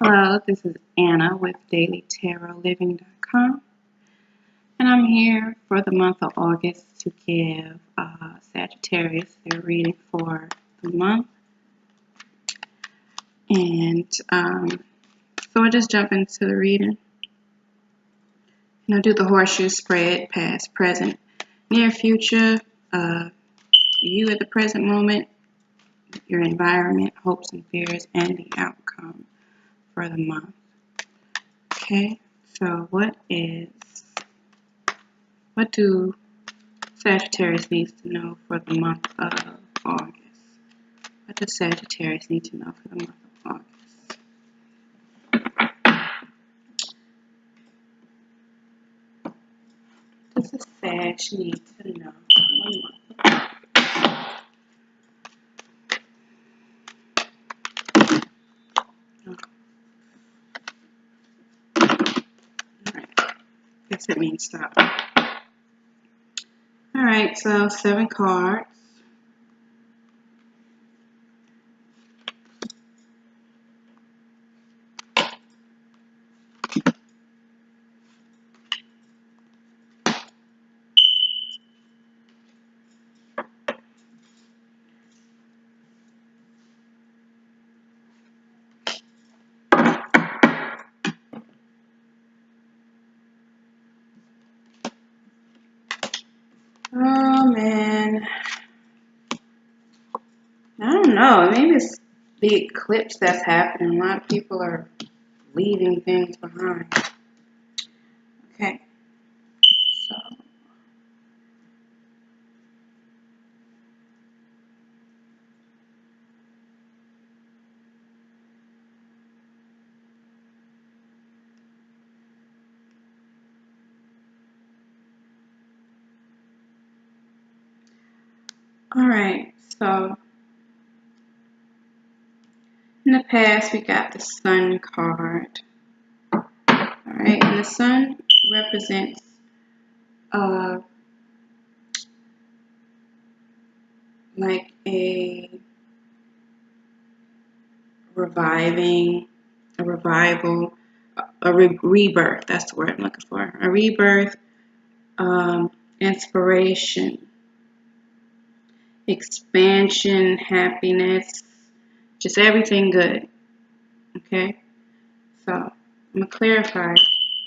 Hello, this is Anna with DailyTarotLiving.com, and I'm here for the month of August to give Sagittarius their reading for the month. And so I'll just jump into the reading. And I'll do the horseshoe spread, past, present, near future, you at the present moment, your environment, hopes and fears, and the outcome for the month. Okay, so what do Sagittarius needs to know for the month of August? What does Sagittarius need to know for the month of August? What does a Sag need to know for the month of August? Alright, guess it means stop. Alright, so 7 cards. Oh man, I don't know. Maybe it's the eclipse that's happening. A lot of people are leaving things behind. Okay, so alright, so in the past we got the Sun card. Alright, and the Sun represents like a reviving, a revival, a rebirth. That's the word I'm looking for. A rebirth, inspiration, expansion, happiness, just everything good. Okay, so I'm gonna clarify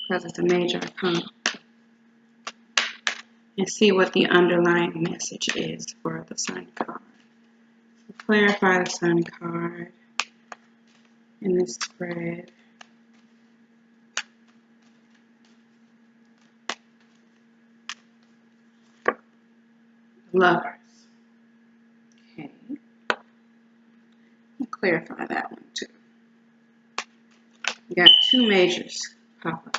because it's a major arcana and see what the underlying message is for the Sun card. So clarify the Sun card in this spread. Lovers. Okay. I'll clarify that one too. We got 2 majors pop up.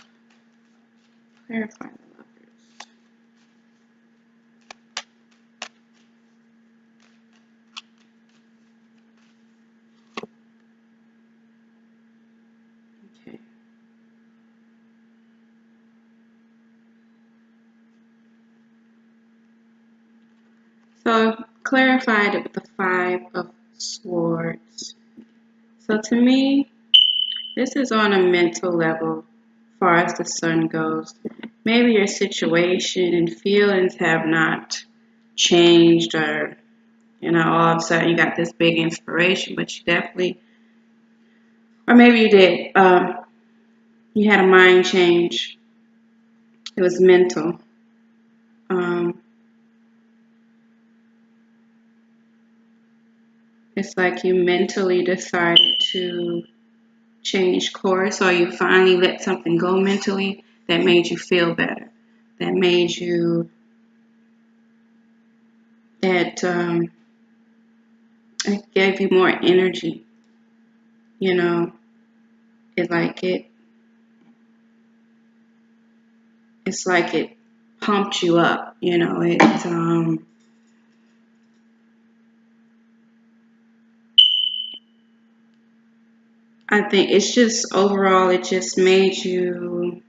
Clarify the lovers. Okay. So clarified it with the 5 of Swords. So to me, this is on a mental level as far as the Sun goes. Maybe your situation and feelings have not changed, or all of a sudden you got this big inspiration, but you definitely, or maybe you did, you had a mind change. It was mental. It's like you mentally decided to change course, or you finally let something go mentally that made you feel better, that made you, that it gave you more energy. It's like it pumped you up. I think it's just overall, it just made you,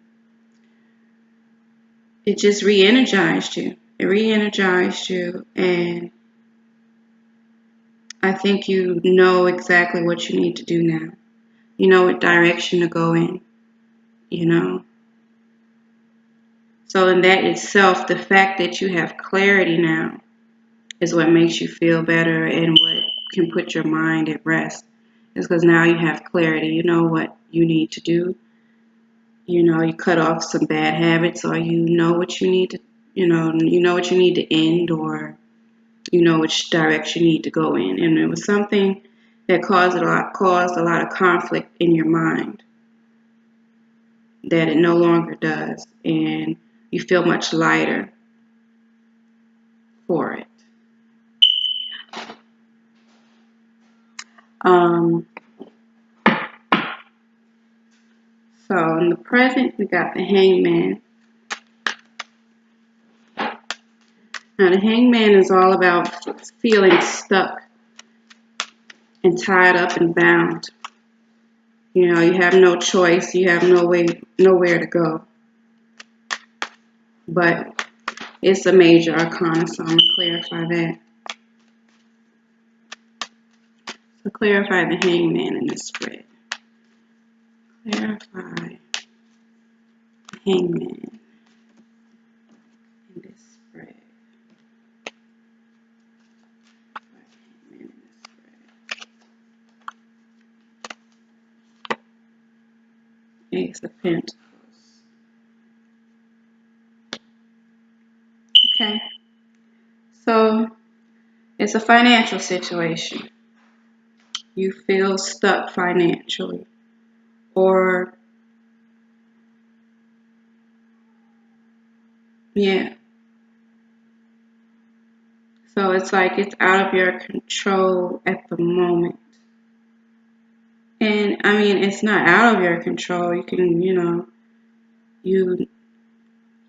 it just re-energized you. It re-energized you, and I think you know exactly what you need to do now. You know what direction to go in, you know. So in that itself, the fact that you have clarity now is what makes you feel better and what can put your mind at rest. Is because now you have clarity. You know what you need to do. You know, you cut off some bad habits, or you know what you need to, you know what you need to end, or you know which direction you need to go in. And it was something that caused a lot of conflict in your mind that it no longer does, and you feel much lighter for it. Um, so in the present, we got the Hangman. Now the Hangman is all about feeling stuck and tied up and bound. You know, you have no choice. You have nowhere to go. But it's a major arcana, so I'm going to clarify that. So clarify the Hangman in this spread. Clarify the Hangman in this spread. Ace of Pentacles. Okay. So it's a financial situation. You feel stuck financially, or yeah. So it's like it's out of your control at the moment. And I mean, it's not out of your control. You can, you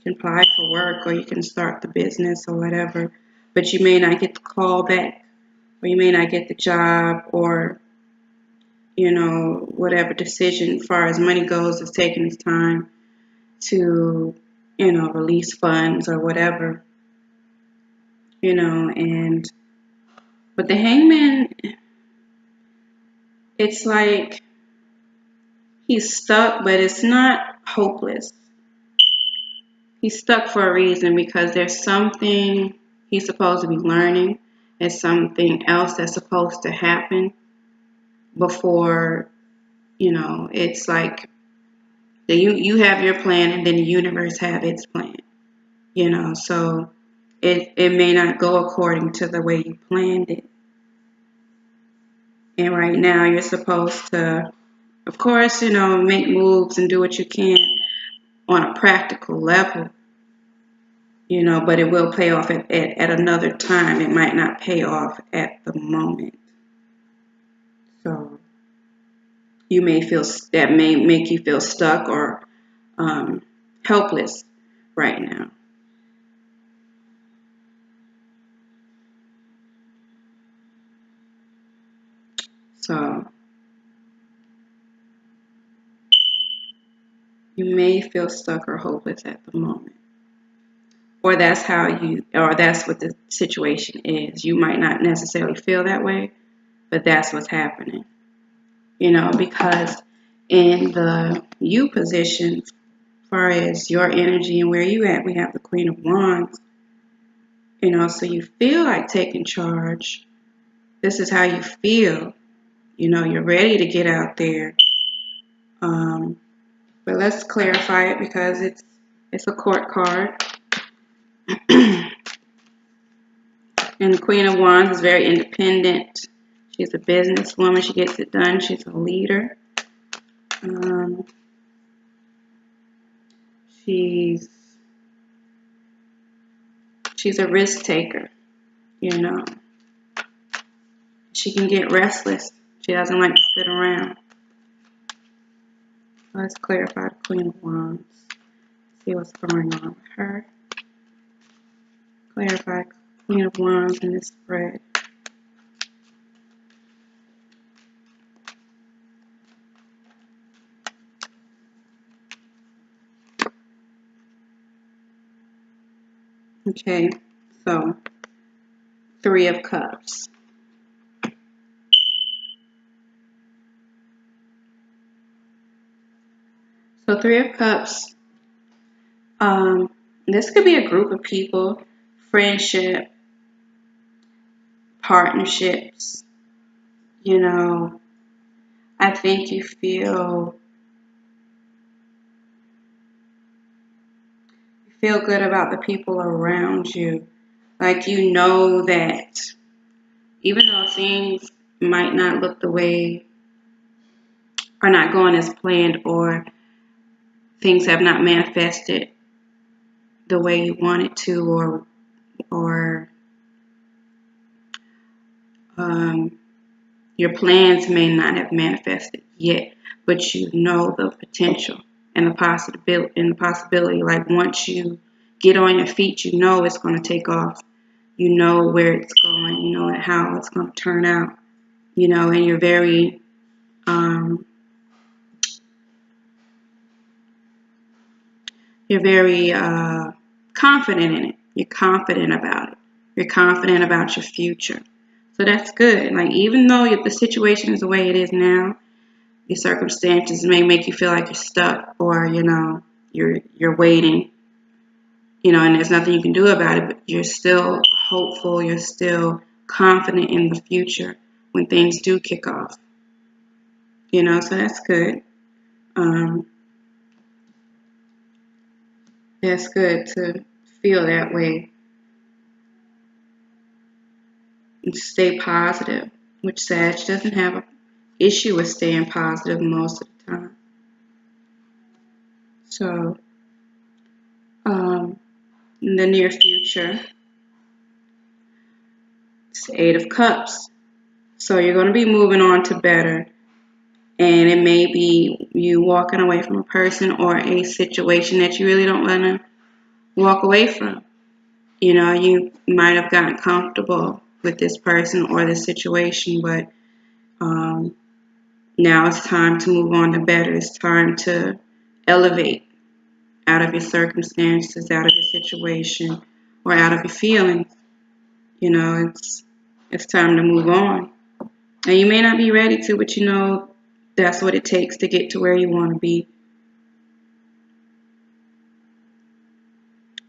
can apply for work, or you can start the business or whatever, but you may not get the call back, or you may not get the job, or whatever decision as far as money goes is taking its time to release funds or whatever, and but the Hangman, it's like he's stuck, but it's not hopeless. He's stuck for a reason, because there's something he's supposed to be learning. There's something else that's supposed to happen before, it's like you have your plan, and then the universe have its plan, so it may not go according to the way you planned it. And right now you're supposed to, of course, make moves and do what you can on a practical level, but it will pay off at another time. It might not pay off at the moment. So you may feel, that may make you feel stuck or helpless right now. So you may feel stuck or hopeless at the moment. Or that's what the situation is. You might not necessarily feel that way, but that's what's happening. Because in the you position, as far as your energy and where you at, we have the Queen of Wands. So you feel like taking charge. This is how you feel. You're ready to get out there. But let's clarify it, because it's a court card. And the Queen of Wands is very independent. She's a businesswoman. She gets it done. She's a leader. She's a risk taker. She can get restless. She doesn't like to sit around. Let's clarify the Queen of Wands. See what's going on with her. Clarify Queen of Wands in this spread. Okay, so 3 of Cups. So Three of Cups, this could be a group of people, friendship, partnerships. You know, I think you feel good about the people around you. Like you know that even though things might not look the way, are not going as planned, or things have not manifested the way you want it to, or um, your plans may not have manifested yet, but you know the potential and the possibility. Like once you get on your feet, you know it's going to take off. You know where it's going. You know how it's going to turn out. You know, and um, you're very confident in it. You're confident about it. You're confident about your future. So that's good. Like even though the situation is the way it is now, your circumstances may make you feel like you're stuck, or you're waiting, and there's nothing you can do about it, but you're still hopeful, you're still confident in the future when things do kick off. So that's good. Um, that's good to feel that way and stay positive, which Sag doesn't have an issue with staying positive most of the time. So in the near future, it's the Eight of Cups. So you're going to be moving on to better. And it may be you walking away from a person or a situation that you really don't want to walk away from. You might have gotten comfortable with this person or this situation, but now it's time to move on to better. It's time to elevate out of your circumstances, out of your situation, or out of your feelings. It's time to move on. And you may not be ready to, but that's what it takes to get to where you want to be.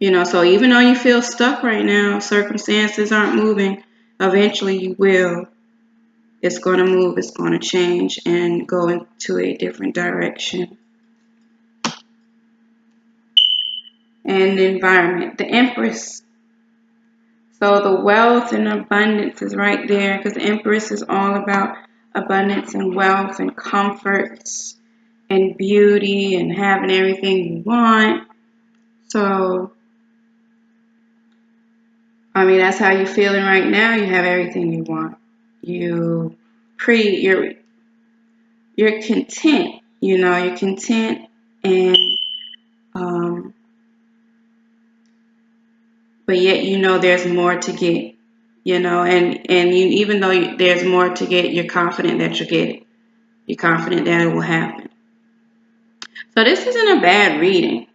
So even though you feel stuck right now, circumstances aren't moving, eventually you will. It's going to move, it's going to change and go into a different direction. And the environment, the Empress. So the wealth and abundance is right there, because the Empress is all about abundance and wealth and comforts and beauty and having everything you want. So that's how you're feeling right now. You have everything you want. You're content. You're content, and but yet there's more to get. And you, even though there's more to get, you're confident that you'll get it. You're confident that it will happen. So this isn't a bad reading.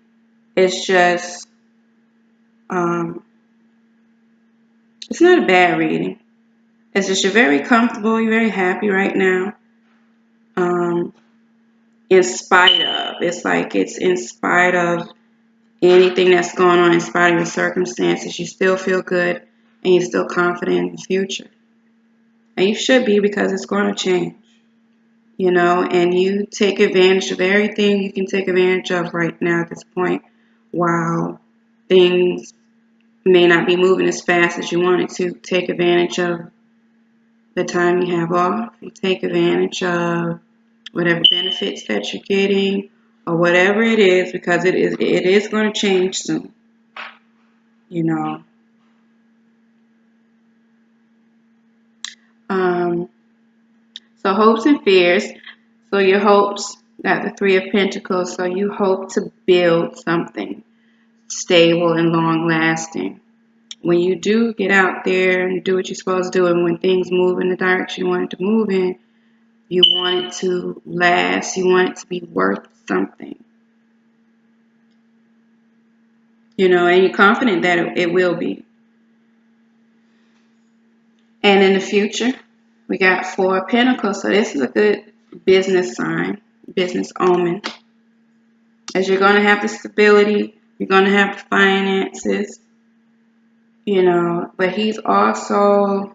It's just it's not a bad reading. It's just you're very comfortable. You're very happy right now. In spite of, it's like it's in spite of anything that's going on, in spite of your circumstances, you still feel good and you're still confident in the future. And you should be, because it's going to change. And you take advantage of everything you can take advantage of right now at this point, while things may not be moving as fast as you wanted to. Take advantage of the time you have off. You take advantage of whatever benefits that you're getting, or whatever it is, because it is going to change soon. So hopes and fears. So your hopes, got the Three of Pentacles. So you hope to build something stable and long lasting. When you do get out there and do what you're supposed to do, and when things move in the direction you want it to move in, you want it to last. You want it to be worth something. And you're confident that it will be. And in the future, we got Four of Pentacles. So this is a good business sign, business omen. as you're going to have the stability, you're going to have the finances, you know, but he's also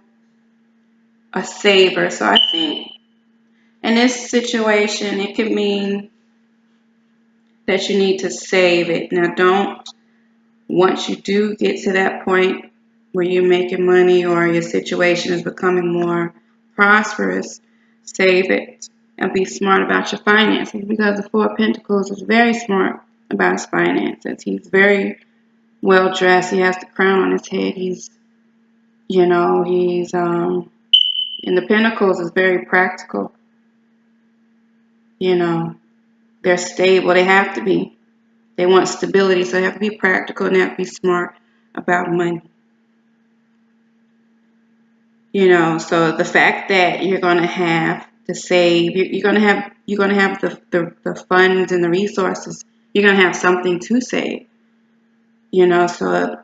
a saver. So I think in this situation, it could mean that you need to save it. Now, don't, once you do get to that point where you're making money or your situation is becoming more prosperous, save it and be smart about your finances, because the Four of Pentacles is very smart about his finances. He's very well dressed. He has the crown on his head. He's, you know, he's in the Pentacles is very practical. You know, they're stable. They have to be. They want stability, so they have to be practical and they have to be smart about money. You know, so the fact that you're going to have to save, you're going to have the funds and the resources. You're going to have something to save. You know, so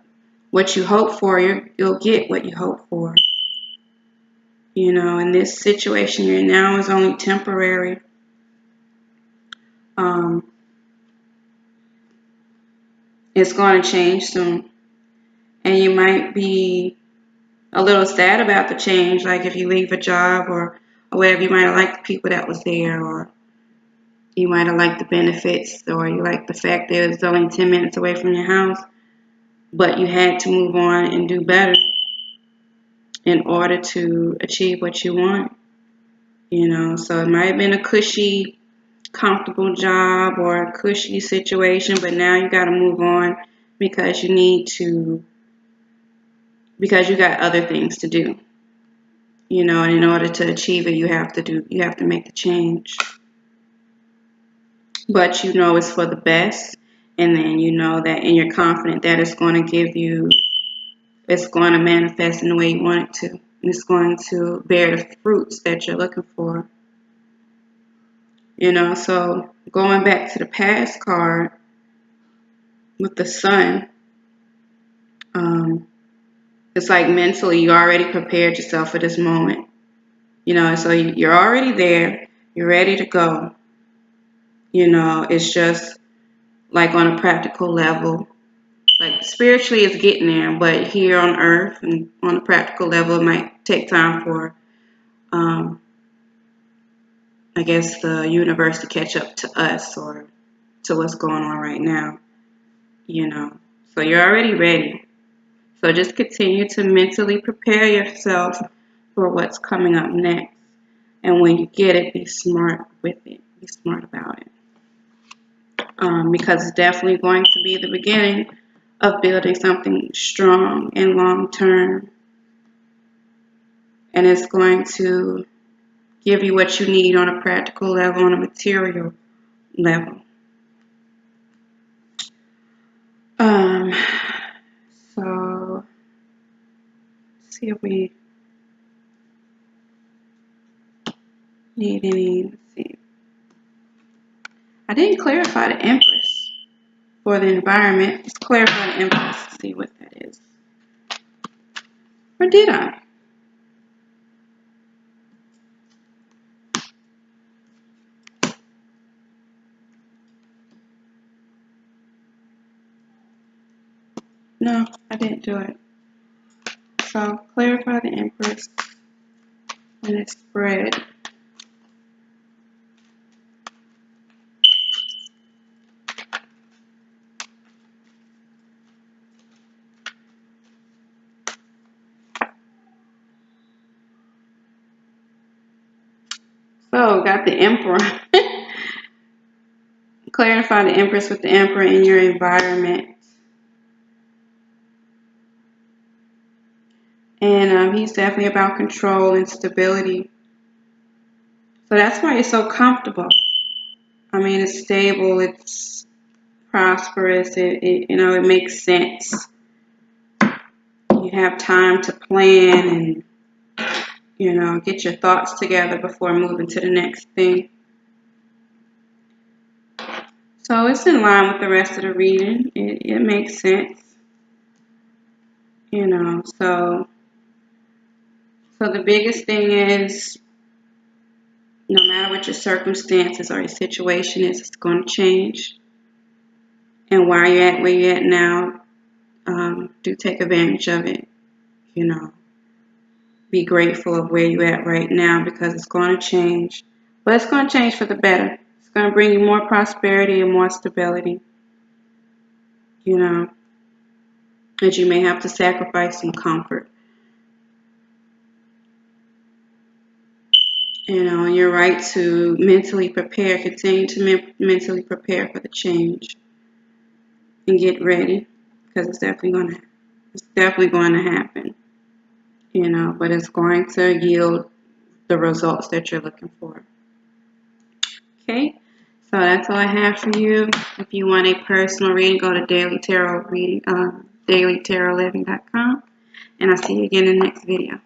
what you hope for, you'll get what you hope for. You know, in this situation you're in now is only temporary. It's going to change soon, and you might be a little sad about the change. Like if you leave a job or whatever, you might have liked the people that was there, or you might have liked the benefits, or you like the fact that it was only 10 minutes away from your house, but you had to move on and do better in order to achieve what you want. You know, so it might have been a cushy, comfortable job or a cushy situation, but now you got to move on because you got other things to do. You know, and in order to achieve it, you have to make the change. But you know it's for the best, and then you know that, and you're confident that it's going to manifest in the way you want it to. And it's going to bear the fruits that you're looking for. You know, so going back to the past card with the sun, it's like mentally you already prepared yourself for this moment. You know, so you're already there. You're ready to go. You know, it's just like on a practical level. Like spiritually it's getting there, but here on earth and on a practical level it might take time for I guess the universe to catch up to us or to what's going on right now, you know. So you're already ready. So just continue to mentally prepare yourself for what's coming up next. And when you get it, be smart with it. Be smart about it. Because it's definitely going to be the beginning of building something strong and long term. And it's going to give you what you need on a practical level, on a material level. So let's see if we need any. Let's see. I didn't clarify the Empress for the environment. Let's clarify the Empress to see what that is. Or did I? No, I didn't do it. So clarify the Empress and its spread. So got the Emperor. Clarify the Empress with the Emperor in your environment. And he's definitely about control and stability. So that's why it's so comfortable. I mean, it's stable, it's prosperous, it makes sense. You have time to plan and, get your thoughts together before moving to the next thing. So it's in line with the rest of the reading. It makes sense. So the biggest thing is, no matter what your circumstances or your situation is, it's going to change. And while you're at where you're at now, do take advantage of it. You know, be grateful of where you're at right now, because it's going to change. But it's going to change for the better. It's going to bring you more prosperity and more stability. You know, that you may have to sacrifice some comfort. You know, and you're right to mentally prepare, continue to mentally prepare for the change and get ready, because it's definitely going to happen. You know, but it's going to yield the results that you're looking for. Okay, so that's all I have for you. If you want a personal reading, go to dailytarotliving.com, and I'll see you again in the next video.